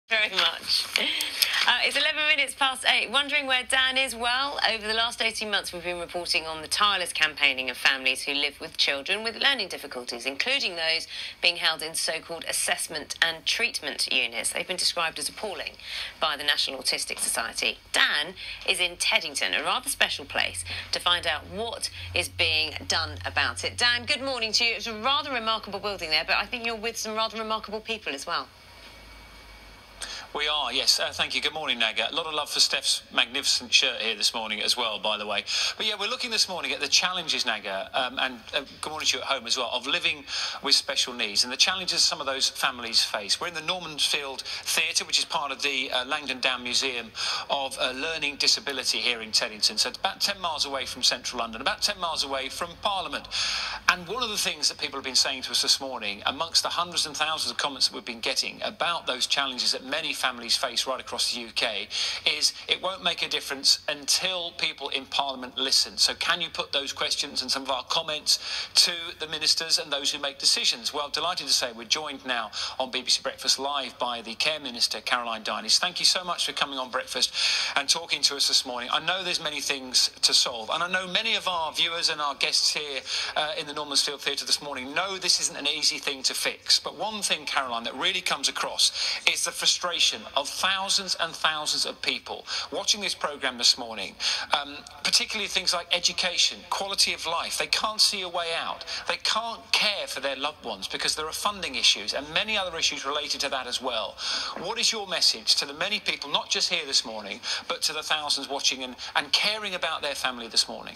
Very much. It's 11 minutes past 8. Wondering where Dan is? Well, over the last 18 months, we've been reporting on the tireless campaigning of families who live with children with learning difficulties, including those being held in so-called assessment and treatment units. They've been described as appalling by the National Autistic Society. Dan is in Teddington, a rather special place, to find out what is being done about it. Dan, good morning to you. It's a rather remarkable building there, but I think you're with some rather remarkable people as well. We are, yes. Thank you. Good morning, Naga. A lot of love for Steph's magnificent shirt here this morning as well, by the way. But yeah, we're looking this morning at the challenges, Naga, and good morning to you at home as well, of living with special needs and the challenges some of those families face. We're in the Normansfield Theatre, which is part of the Langdon Down Museum of Learning Disability here in Teddington. So it's about 10 miles away from central London, about 10 miles away from Parliament. And one of the things that people have been saying to us this morning, amongst the hundreds and thousands of comments that we've been getting about those challenges that many families face right across the UK, is it won't make a difference until people in Parliament listen. So can you put those questions and some of our comments to the ministers and those who make decisions? Well, delighted to say we're joined now on BBC Breakfast Live by the Care Minister, Caroline Dynes. Thank you so much for coming on Breakfast and talking to us this morning. I know there's many things to solve, and I know many of our viewers and our guests here in the Normansfield Theatre this morning know this isn't an easy thing to fix. But one thing, Caroline, that really comes across is the frustration of thousands and thousands of people watching this programme this morning, particularly things like education, quality of life. They can't see a way out. They can't care for their loved ones because there are funding issues and many other issues related to that as well. What is your message to the many people, not just here this morning, but to the thousands watching and caring about their family this morning?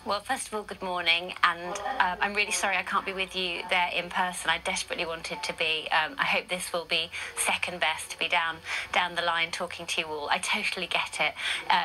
Well, first of all, good morning, and I'm really sorry I can't be with you there in person. I desperately wanted to be. I hope this will be second best to be down the line talking to you all. I totally get it.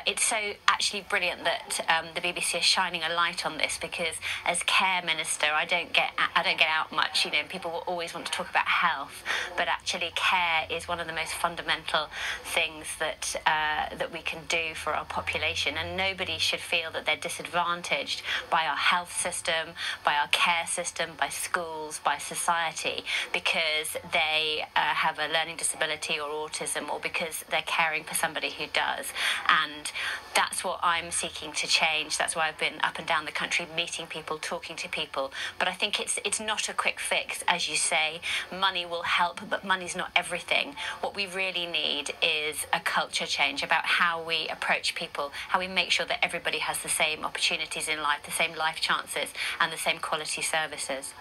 It's so actually brilliant that the BBC is shining a light on this, because as Care Minister, I don't get out much. You know, people will always want to talk about health, but actually care is one of the most fundamental things that that we can do for our population, and nobody should feel that they're disadvantaged by our health system, by our care system, by schools, by society, because they have a learning disability or autism, or because they're caring for somebody who does. And that's what I'm seeking to change. That's why I've been up and down the country meeting people, talking to people. But I think it's not a quick fix, as you say. Money will help, but money's not everything. What we really need is a culture change about how we approach people, how we make sure that everybody has the same opportunities in life, the same life chances, and the same quality services.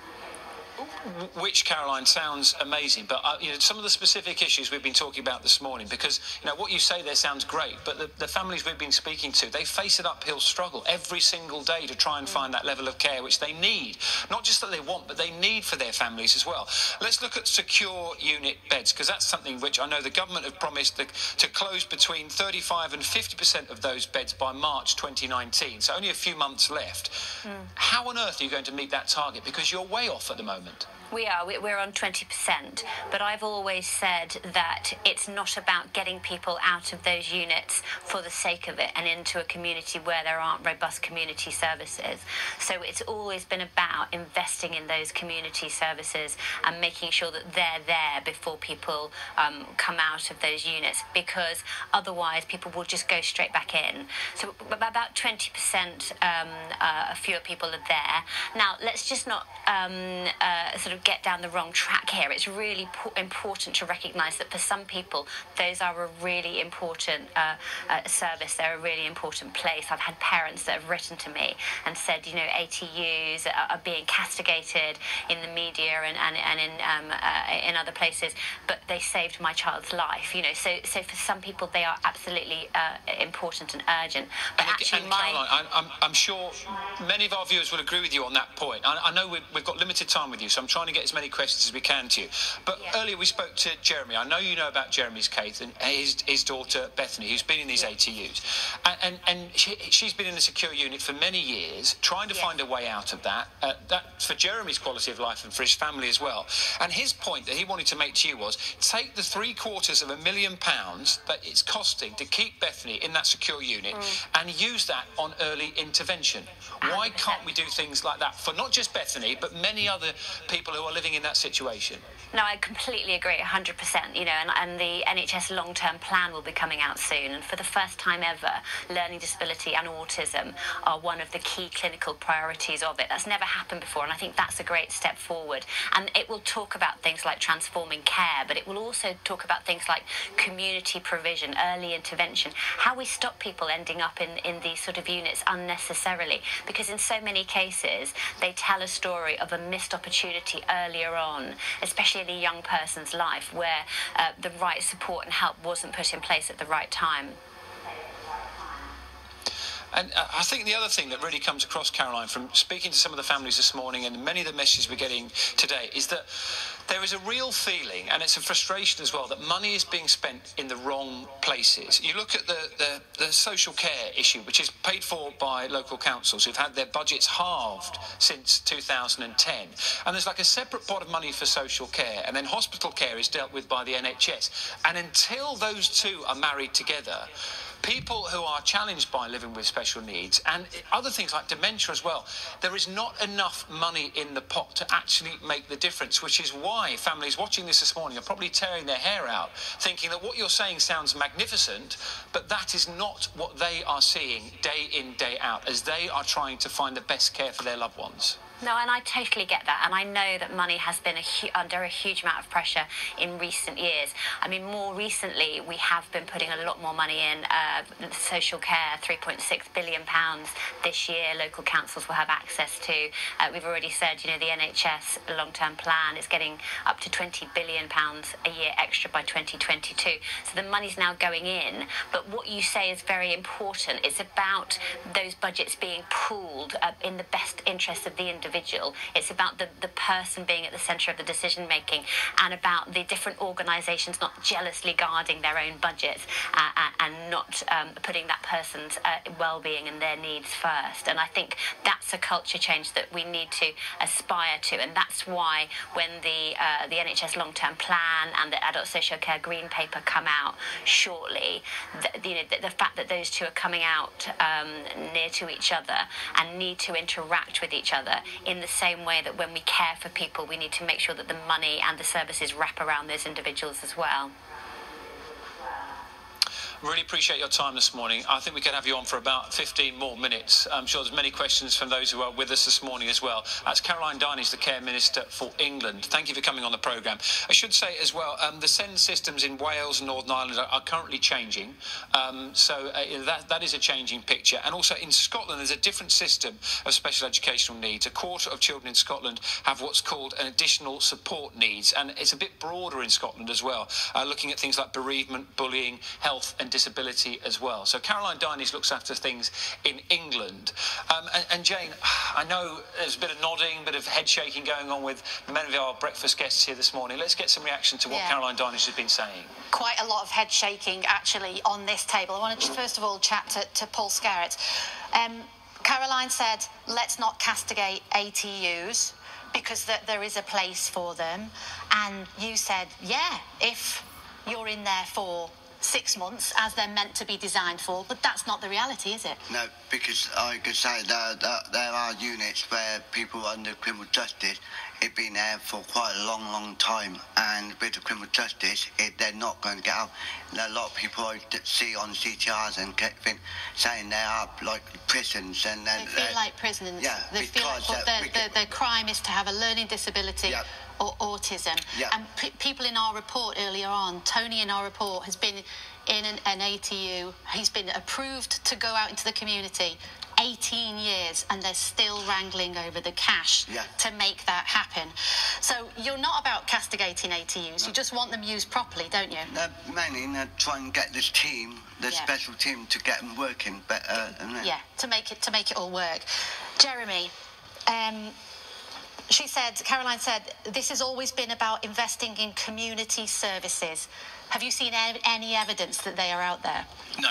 Which, Caroline, sounds amazing, but you know, some of the specific issues we've been talking about this morning, because you know what you say there sounds great, but the families we've been speaking to, they face an uphill struggle every single day to try and find that level of care which they need, not just that they want, but they need for their families as well. Let's look at secure unit beds, because that's something which I know the government have promised to close between 35 and 50% of those beds by March 2019, so only a few months left. How on earth are you going to meet that target? Because you're way off at the moment. We are. We're on 20%, but I've always said that it's not about getting people out of those units for the sake of it and into a community where there aren't robust community services. So it's always been about investing in those community services and making sure that they're there before people come out of those units, because otherwise people will just go straight back in. So about 20% fewer people are there. Now, let's just not sort of get down the wrong track here. It's really important to recognise that for some people, those are a really important service. They're a really important place. I've had parents that have written to me and said, you know, ATUs are being castigated in the media and in other places, but they saved my child's life. You know, so for some people, they are absolutely important and urgent. But Caroline, I'm sure many of our viewers will agree with you on that point. I know we've got limited time with you, so I'm trying to get as many questions as we can to you. But earlier we spoke to Jeremy. I know you know about Jeremy's case and his daughter Bethany, who's been in these ATUs. And she's been in a secure unit for many years, trying to find a way out of that. That's for Jeremy's quality of life and for his family as well. And his point that he wanted to make to you was, take the £750,000 that it's costing to keep Bethany in that secure unit and use that on early intervention. Why can't we do things like that for not just Bethany, but many other people who are living in that situation. No, I completely agree, 100%. You know, and the NHS long-term plan will be coming out soon. And for the first time ever, learning disability and autism are one of the key clinical priorities of it. That's never happened before, and I think that's a great step forward. And it will talk about things like transforming care, but it will also talk about things like community provision, early intervention, how we stop people ending up in these sort of units unnecessarily. Because in so many cases, they tell a story of a missed opportunity earlier on, especially in a young person's life where the right support and help wasn't put in place at the right time. And I think the other thing that really comes across, Caroline, from speaking to some of the families this morning and many of the messages we're getting today, is that there is a real feeling, and it's a frustration as well, that money is being spent in the wrong places. You look at the social care issue, which is paid for by local councils who've had their budgets halved since 2010. And there's like a separate pot of money for social care, and then hospital care is dealt with by the NHS. And until those two are married together, people who are challenged by living with special needs and other things like dementia as well, there is not enough money in the pot to actually make the difference, which is why families watching this morning are probably tearing their hair out, thinking that what you're saying sounds magnificent, but that is not what they are seeing day in, day out, as they are trying to find the best care for their loved ones. No, and I totally get that, and I know that money has been under a huge amount of pressure in recent years. I mean, more recently, we have been putting a lot more money in social care, £3.6 billion this year. Local councils will have access to. We've already said, you know, the NHS long-term plan is getting up to £20 billion a year extra by 2022. So the money's now going in, but what you say is very important. It's about those budgets being pooled in the best interest of the individual. It's about the person being at the centre of the decision making, and about the different organisations not jealously guarding their own budgets and not putting that person's well-being and their needs first. And I think that's a culture change that we need to aspire to, and that's why when the NHS long-term plan and the adult social care green paper come out shortly, the fact that those two are coming out near to each other and need to interact with each other in the same way that when we care for people, we need to make sure that the money and the services wrap around those individuals as well. Really appreciate your time this morning. I think we could have you on for about 15 more minutes. I'm sure there's many questions from those who are with us this morning as well. That's Caroline Diney, the Care Minister for England. Thank you for coming on the programme. I should say as well, the SEND systems in Wales and Northern Ireland are currently changing. That is a changing picture. And also in Scotland, there's a different system of special educational needs. A quarter of children in Scotland have what's called an additional support needs. And it's a bit broader in Scotland as well, looking at things like bereavement, bullying, health and disability as well. So Caroline Diney looks after things in England. And Jane, I know there's a bit of nodding, a bit of head shaking going on with many of our breakfast guests here this morning. Let's get some reaction to what Caroline Diney has been saying. Quite a lot of head shaking actually on this table. I want to first of all chat to Paul Skerritt. Caroline said, let's not castigate ATUs because there is a place for them. And you said, yeah, if you're in there for 6 months, as they're meant to be designed for, but that's not the reality, is it? No, because I could say there are units where people under criminal justice have been there for quite a long time, and with the criminal justice, they're not going to get out. A lot of people I see on CTRs and things saying they are like prisons, and then they feel like prisons. Yeah, they feel like their crime is to have a learning disability. Yeah. Or autism. Yeah. And people in our report earlier on, Tony in our report has been in an ATU. He's been approved to go out into the community 18 years, and they're still wrangling over the cash to make that happen. So you're not about castigating ATUs. No. You just want them used properly, don't you? Mainly try and get this team, the special team, to get them working better. To make it all work. Jeremy, Caroline said, this has always been about investing in community services. Have you seen any evidence that they are out there? No.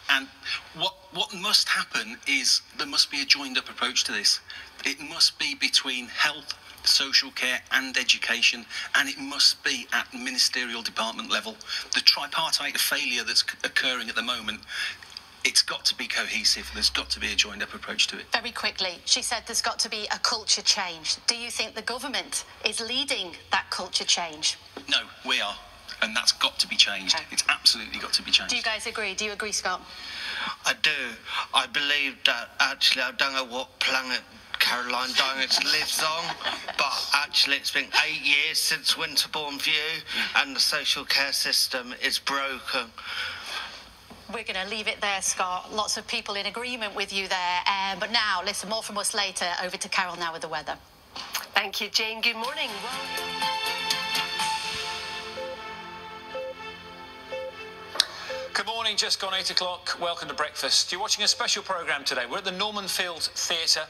And what must happen is there must be a joined-up approach to this. It must be between health, social care and education, and it must be at ministerial department level. The tripartite failure that's occurring at the moment it's got to be cohesive. There's got to be a joined-up approach to it. Very quickly, she said there's got to be a culture change. Do you think the government is leading that culture change? No, we are. And that's got to be changed. Okay. It's absolutely got to be changed. Do you guys agree? Do you agree, Scott? I do. I believe that actually, I don't know what planet Caroline Dinich lives on, but actually it's been 8 years since Winterbourne View and the social care system is broken. We're going to leave it there, Scott. Lots of people in agreement with you there. But now, listen, more from us later. Over to Carol now with the weather. Thank you, Jane. Good morning. Good morning, just gone 8 o'clock. Welcome to breakfast. You're watching a special programme today. We're at the Norman Field Theatre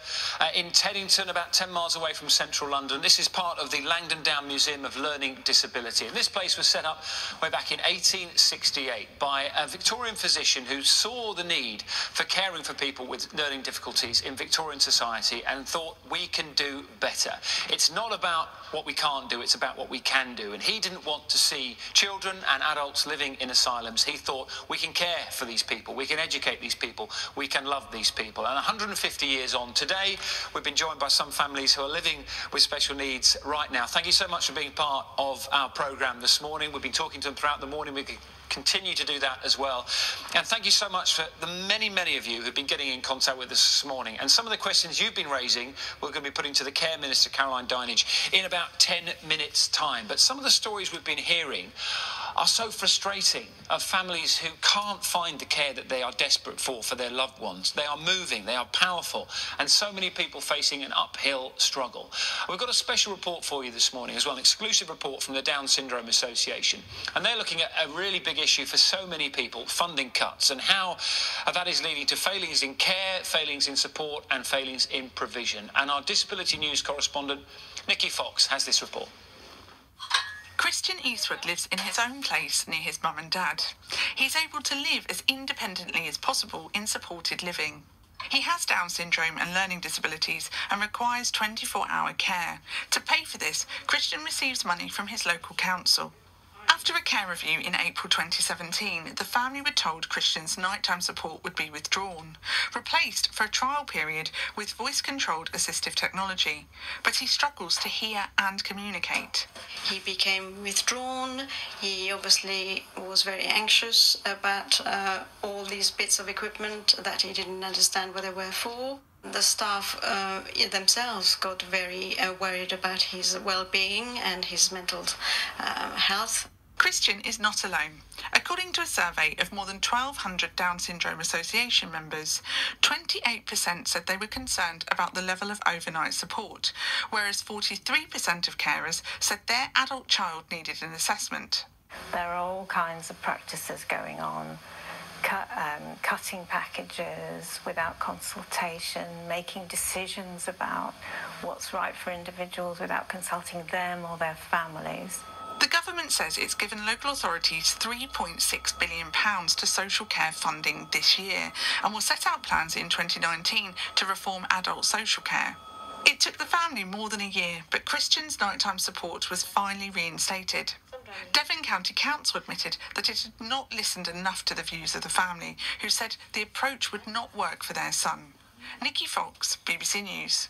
in Teddington, about 10 miles away from central London. This is part of the Langdon Down Museum of Learning Disability. And this place was set up way back in 1868 by a Victorian physician who saw the need for caring for people with learning difficulties in Victorian society and thought we can do better. It's not about what we can't do, it's about what we can do. And he didn't want to see children and adults living in asylums. He thought we can care for these people, we can educate these people, we can love these people. And 150 years on today, we've been joined by some families who are living with special needs right now. Thank you so much for being part of our programme this morning. We've been talking to them throughout the morning. We can continue to do that as well. And thank you so much for the many of you who've been getting in contact with us this morning. And some of the questions you've been raising, we're going to be putting to the Care Minister, Caroline Dinich, in about 10 minutes' time. But some of the stories we've been hearing are so frustrating, of families who can't find the care that they are desperate for their loved ones. They are moving, they are powerful, and so many people facing an uphill struggle. We've got a special report for you this morning as well, an exclusive report from the Down Syndrome Association. And they're looking at a really big issue for so many people, funding cuts, and how that is leading to failings in care, failings in support, and failings in provision. And our Disability News correspondent, Nikki Fox, has this report. Christian Eastwood lives in his own place near his mum and dad. He's able to live as independently as possible in supported living. He has Down syndrome and learning disabilities and requires 24-hour care. To pay for this, Christian receives money from his local council. After a care review in April 2017, the family were told Christian's nighttime support would be withdrawn, replaced for a trial period with voice-controlled assistive technology. But he struggles to hear and communicate. He became withdrawn. He obviously was very anxious about all these bits of equipment that he didn't understand what they were for. The staff themselves got very worried about his well-being and his mental health. Christian is not alone. According to a survey of more than 1,200 Down Syndrome Association members, 28% said they were concerned about the level of overnight support, whereas 43% of carers said their adult child needed an assessment. There are all kinds of practices going on. Cutting packages without consultation, making decisions about what's right for individuals without consulting them or their families. The government says it's given local authorities £3.6 billion to social care funding this year and will set out plans in 2019 to reform adult social care. It took the family more than a year, but Christian's nighttime support was finally reinstated. Devon County Council admitted that it had not listened enough to the views of the family, who said the approach would not work for their son. Nikki Fox, BBC News.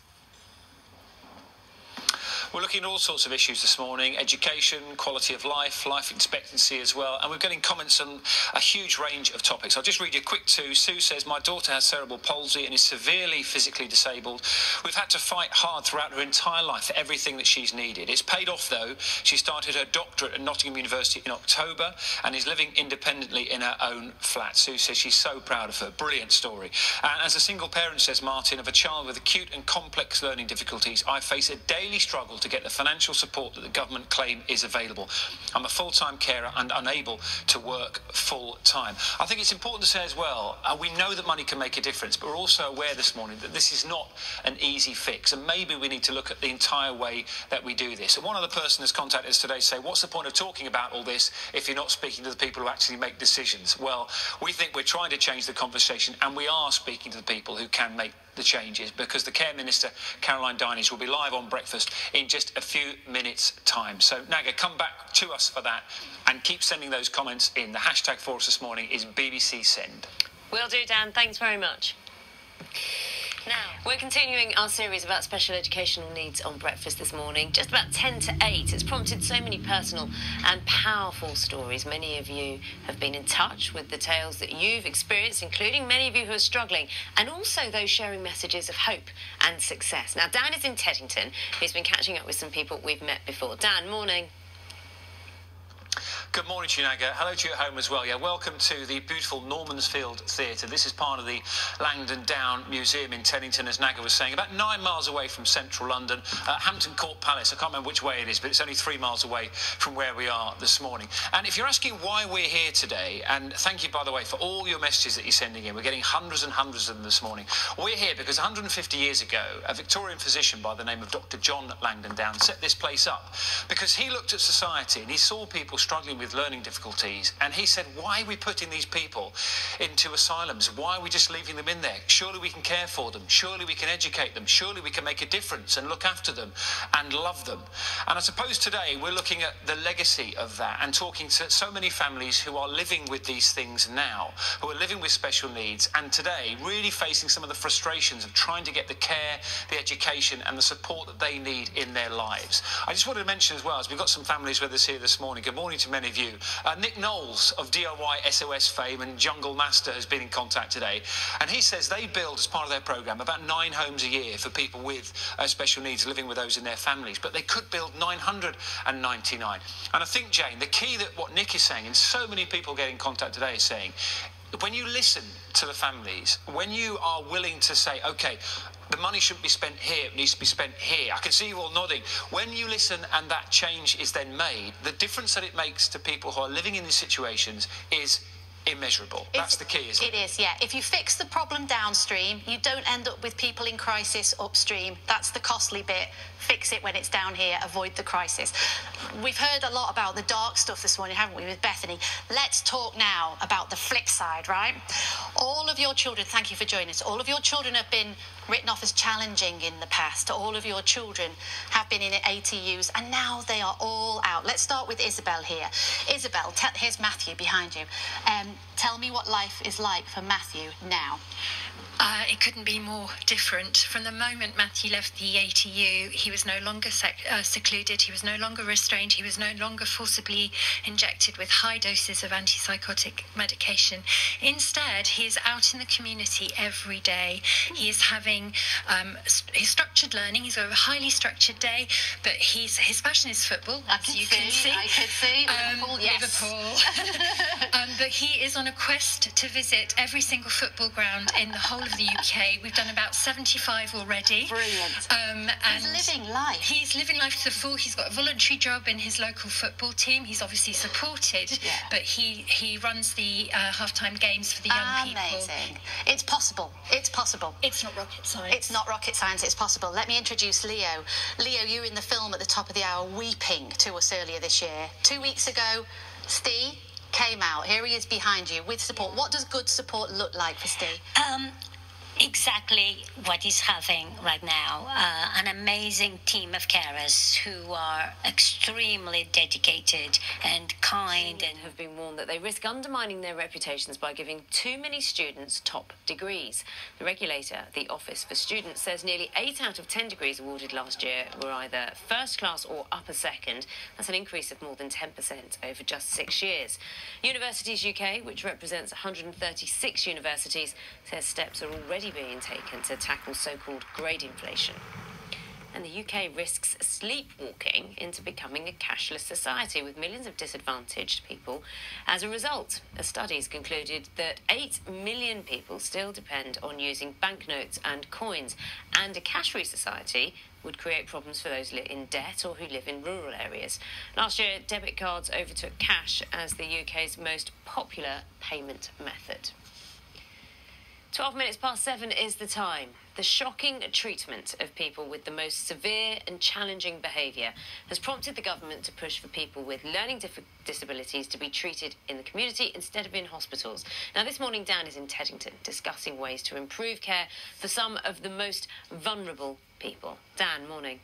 We're looking at all sorts of issues this morning: education, quality of life, life expectancy as well, and we're getting comments on a huge range of topics. I'll just read you a quick two. Sue says, my daughter has cerebral palsy and is severely physically disabled. We've had to fight hard throughout her entire life for everything that she's needed. It's paid off though. She started her doctorate at Nottingham University in October and is living independently in her own flat. Sue says she's so proud of her. Brilliant story. And as a single parent, says Martin, of a child with acute and complex learning difficulties, I face a daily struggle to get the financial support that the government claim is available. I'm a full-time carer and unable to work full-time. I think it's important to say as well, we know that money can make a difference, but we're also aware this morning that this is not an easy fix, and maybe we need to look at the entire way that we do this. And one other person has contacted us today to say, what's the point of talking about all this if you're not speaking to the people who actually make decisions? Well, we think we're trying to change the conversation, and we are speaking to the people who can make the changes, because the Care Minister, Caroline Dinich, will be live on breakfast in just a few minutes' time. So, Naga, come back to us for that and keep sending those comments in. The hashtag for us this morning is BBC Send. Will do, Dan. Thanks very much. Now, we're continuing our series about special educational needs on breakfast this morning. Just about 10 to 8. It's prompted so many personal and powerful stories. Many of you have been in touch with the tales that you've experienced, including many of you who are struggling, and also those sharing messages of hope and success. Now, Dan is in Teddington. He's been catching up with some people we've met before. Dan, morning. Good morning to you, Naga. Hello to you at home as well. Yeah, welcome to the beautiful Normansfield Theatre. This is part of the Langdon Down Museum in Teddington, as Naga was saying, about 9 miles away from central London. Hampton Court Palace, I can't remember which way it is, but it's only 3 miles away from where we are this morning. And if you're asking why we're here today, and thank you, by the way, for all your messages that you're sending in, we're getting hundreds and hundreds of them this morning. We're here because 150 years ago, a Victorian physician by the name of Dr. John Langdon Down set this place up because he looked at society and he saw people struggling with learning difficulties, and he said, why are we putting these people into asylums? Why are we just leaving them in there? Surely we can care for them, surely we can educate them, surely we can make a difference and look after them and love them. And I suppose today we're looking at the legacy of that and talking to so many families who are living with these things now, who are living with special needs, and today really facing some of the frustrations of trying to get the care, the education and the support that they need in their lives. I just wanted to mention as well, as we've got some families with us here this morning, good morning to many of you. Nick Knowles of DIY SOS fame and Jungle Master has been in contact today, and he says they build, as part of their programme, about 9 homes a year for people with special needs living with those in their families, but they could build 999. And I think, Jane, the key that what Nick is saying, and so many people get in contact today is saying, when you listen to the families, when you are willing to say, OK, the money shouldn't be spent here, it needs to be spent here. I can see you all nodding. When you listen and that change is then made, the difference that it makes to people who are living in these situations is immeasurable. That's the key, isn't it? It is, yeah. If you fix the problem downstream, you don't end up with people in crisis upstream. That's the costly bit. Fix it when it's down here, avoid the crisis. We've heard a lot about the dark stuff this morning, haven't we, with Bethany? Let's talk now about the flip side, right? All of your children, thank you for joining us, all of your children have been written off as challenging in the past. All of your children have been in ATUs, and now they are all out. Let's start with Isabel here. Isabel, here's Matthew behind you. Tell me what life is like for Matthew now. It couldn't be more different. From the moment Matthew left the ATU, he was no longer secluded, he was no longer restrained, he was no longer forcibly injected with high doses of antipsychotic medication. Instead, he is out in the community every day. He is having his structured learning. He's got a highly structured day, but his passion is football, as you can see. I could see. Liverpool, yes. Liverpool. But he is on a quest to visit every single football ground in the whole of the UK. We've done about 75 already. Brilliant. And he's living life. He's living life to the full. He's got a voluntary job in his local football team. He's obviously supported, but he runs the half-time games for the young people. Amazing. It's possible. It's possible. It's not rocket science. It's not rocket science. It's possible. Let me introduce Leo. Leo, you were in the film at the top of the hour weeping to us earlier this year. 2 weeks ago, Steve came out. Here he is behind you with support. What does good support look like for Steve? Exactly what he's having right now. An amazing team of carers who are extremely dedicated and kind, and have been warned that they risk undermining their reputations by giving too many students top degrees. The regulator, the Office for Students, says nearly 8 out of 10 degrees awarded last year were either first class or upper second. That's an increase of more than 10% over just 6 years. Universities UK, which represents 136 universities, says steps are already being taken to tackle so-called grade inflation. And the UK risks sleepwalking into becoming a cashless society with millions of disadvantaged people as a result. A study's concluded that 8 million people still depend on using banknotes and coins, and a cash-free society would create problems for those in debt or who live in rural areas. Last year, debit cards overtook cash as the UK's most popular payment method. 12 minutes past 7 is the time. The shocking treatment of people with the most severe and challenging behaviour has prompted the government to push for people with learning disabilities to be treated in the community instead of in hospitals. Now, this morning, Dan is in Teddington discussing ways to improve care for some of the most vulnerable people. Dan, morning.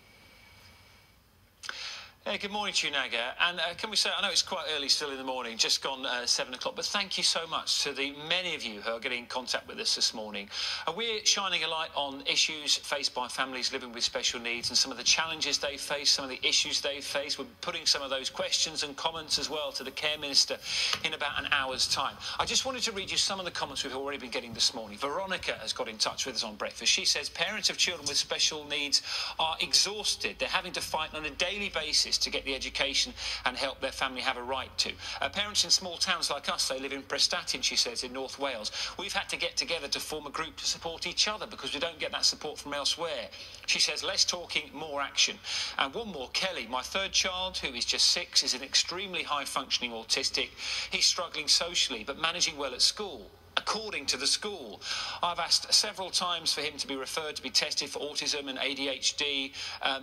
Hey, good morning to you, Naga. And can we say, I know it's quite early still in the morning, just gone 7 o'clock, but thank you so much to the many of you who are getting in contact with us this morning. We're shining a light on issues faced by families living with special needs and some of the challenges they face, some of the issues they face. We're putting some of those questions and comments as well to the Care Minister in about an hour's time. I just wanted to read you some of the comments we've already been getting this morning. Veronica has got in touch with us on breakfast. She says parents of children with special needs are exhausted. They're having to fight on a daily basis to get the education and help their family have a right to. Parents in small towns like us, they live in Prestatyn, she says, in North Wales. We've had to get together to form a group to support each other because we don't get that support from elsewhere. She says, less talking, more action. And one more, Kelly, my third child, who is just 6, is an extremely high-functioning autistic. He's struggling socially, but managing well at school. According to the school, I've asked several times for him to be referred to be tested for autism and ADHD.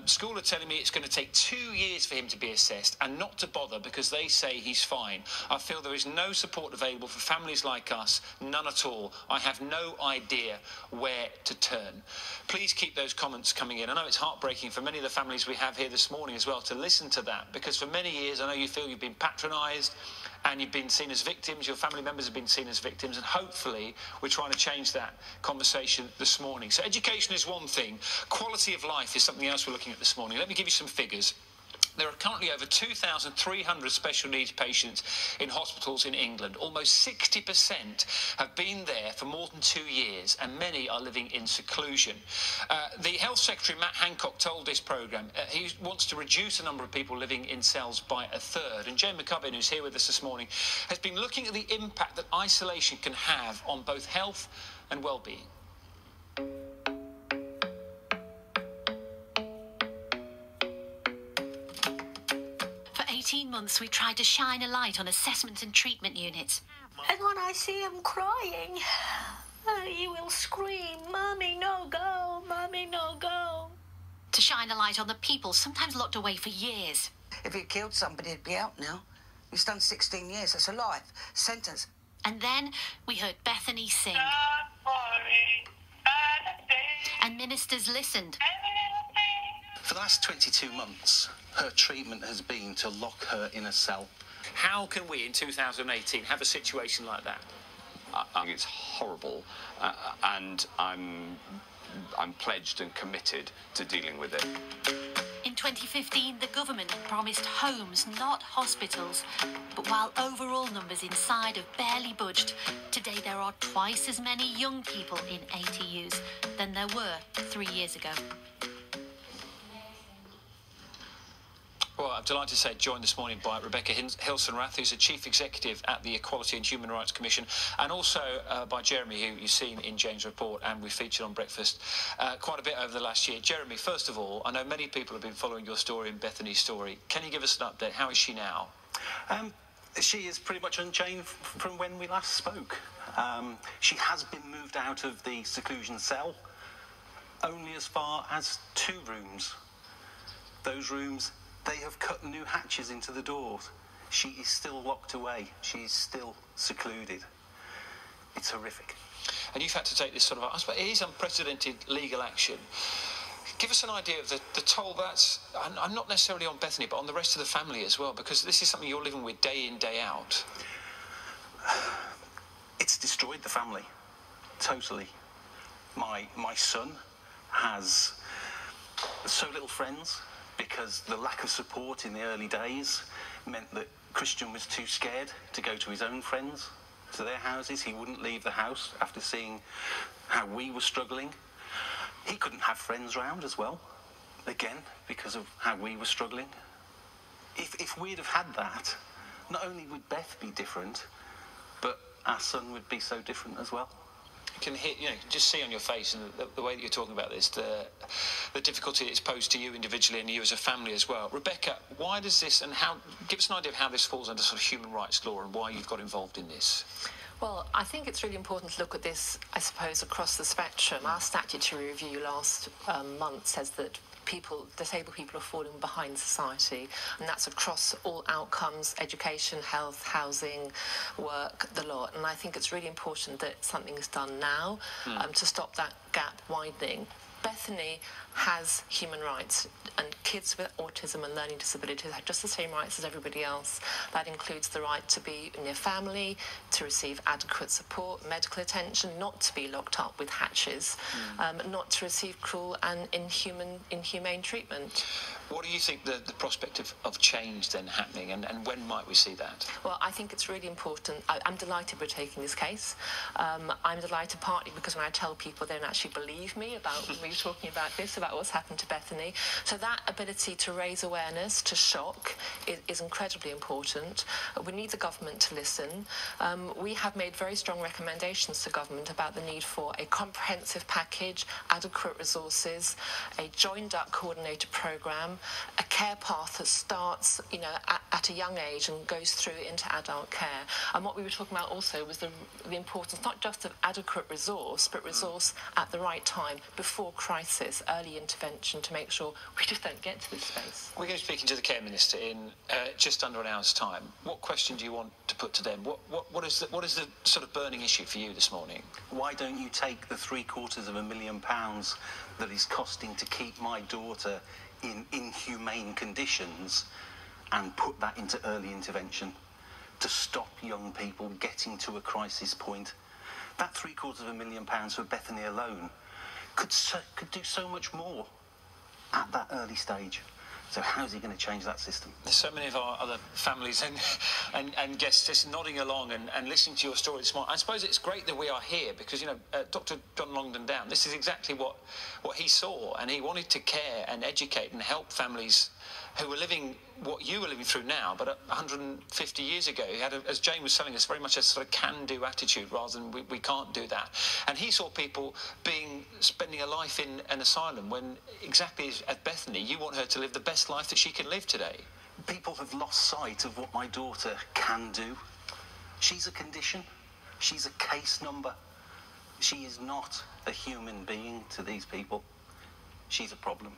School are telling me it's going to take 2 years for him to be assessed and not to bother because they say he's fine. I feel there is no support available for families like us, none at all. I have no idea where to turn. Please keep those comments coming in. I know it's heartbreaking for many of the families we have here this morning as well to listen to that, because for many years I know you feel you've been patronised and you've been seen as victims, your family members have been seen as victims, and hopefully we're trying to change that conversation this morning. So education is one thing, quality of life is something else we're looking at this morning. Let me give you some figures. There are currently over 2,300 special needs patients in hospitals in England. Almost 60% have been there for more than 2 years, and many are living in seclusion. The Health Secretary, Matt Hancock, told this programme he wants to reduce the number of people living in cells by a third. And Jane McCubbin, who's here with us this morning, has been looking at the impact that isolation can have on both health and well-being. 18 months, we tried to shine a light on assessment and treatment units. And when I see him crying, he will scream, "Mummy, no go! Mummy, no go!" To shine a light on the people sometimes locked away for years. If he killed somebody, he'd be out now. He's done 16 years. That's a life sentence. And then we heard Bethany sing. And ministers listened. For the last 22 months, her treatment has been to lock her in a cell. How can we, in 2018, have a situation like that? I think it's horrible, and I'm pledged and committed to dealing with it. In 2015, the government promised homes, not hospitals. But while overall numbers inside have barely budged, today there are twice as many young people in ATUs than there were 3 years ago. Well, I'm delighted to say joined this morning by Rebecca Hilson-Rath, who's the Chief Executive at the Equality and Human Rights Commission, and also by Jeremy, who you've seen in Jane's report and we featured on Breakfast quite a bit over the last year. Jeremy, first of all, I know many people have been following your story and Bethany's story. Can you give us an update? How is she now? She is pretty much unchanged from when we last spoke. She has been moved out of the seclusion cell, only as far as 2 rooms. Those rooms, they have cut new hatches into the doors. She is still locked away. She is still secluded. It's horrific. And you've had to take this sort of, I suppose it is unprecedented legal action. Give us an idea of the toll that's, I'm not necessarily on Bethany, but on the rest of the family as well, because this is something you're living with day in, day out. It's destroyed the family, totally. My son has so little friends, because the lack of support in the early days meant that Christian was too scared to go to his own friends, to their houses. He wouldn't leave the house after seeing how we were struggling. He couldn't have friends round as well, again, because of how we were struggling. If we'd have had that, not only would Beth be different, but our son would be so different as well. You can hear, just see on your face and the way that you're talking about this, the difficulty it's posed to you individually and you as a family as well. Rebecca, why does this, and how, give us an idea of how this falls under sort of human rights law and why you've got involved in this. Well, I think it's really important to look at this, I suppose, across the spectrum. Our statutory review last month says that disabled people are falling behind society, and that's across all outcomes: education, health, housing, work, the lot. And I think it's really important that something is done now to stop that gap widening. Bethany has human rights, and kids with autism and learning disabilities have just the same rights as everybody else. That includes the right to be near family, to receive adequate support, medical attention, not to be locked up with hatches, not to receive cruel and inhumane treatment. What do you think the prospect of change then happening, and when might we see that? Well, I think it's really important. I'm delighted we're taking this case. I'm delighted partly because when I tell people, they don't actually believe me about me talking about this, about what's happened to Bethany. So that ability to raise awareness, to shock, is incredibly important. We need the government to listen. We have made very strong recommendations to government about the need for a comprehensive package, adequate resources, a joined-up coordinated programme, a care path that starts, at a young age and goes through into adult care. And what we were talking about also was the importance not just of adequate resource, but resource at the right time, before crisis, early intervention, to make sure we just don't get to this space. We're going to be speaking to the Care Minister in just under an hour's time. What question do you want to put to them? What is the sort of burning issue for you this morning? Why don't you take the £750,000 that is costing to keep my daughter in inhumane conditions and put that into early intervention to stop young people getting to a crisis point? That £750,000 for Bethany alone could do so much more at that early stage. So how's he going to change that system? There's so many of our other families and guests just nodding along and listening to your story this morning. I suppose it's great that we are here because, Dr. John Longden Down, this is exactly what he saw, and he wanted to care and educate and help families who were living what you were living through now, but 150 years ago. He had, as Jane was telling us, very much a sort of can-do attitude rather than we can't do that. And he saw people spending a life in an asylum when, exactly as Bethany, you want her to live the best life that she can live today. People have lost sight of what my daughter can do. She's a condition. She's a case number. She is not a human being to these people. She's a problem.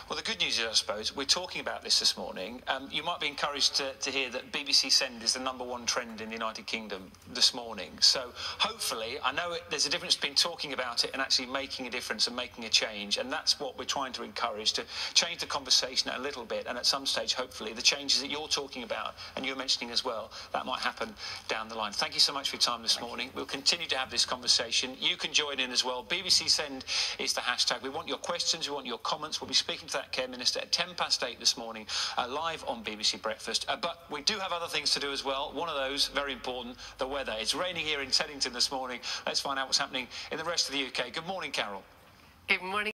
Well, the good news is, I suppose, we're talking about this morning. You might be encouraged to hear that BBC Send is the #1 trend in the United Kingdom this morning. So hopefully, I know there's a difference between talking about it and actually making a difference and making a change. And that's what we're trying to encourage, to change the conversation a little bit. And at some stage, hopefully, the changes that you're talking about and you're mentioning as well, that might happen down the line. Thank you so much for your time this morning. We'll continue to have this conversation. You can join in as well. BBC Send is the hashtag. We want your questions. We want your comments. We'll be speaking to that Care Minister at 8:10 this morning, live on BBC Breakfast. But we do have other things to do as well. One of those, very important, the weather. It's raining here in Teddington this morning. Let's find out what's happening in the rest of the UK. Good morning, Carol. Good morning.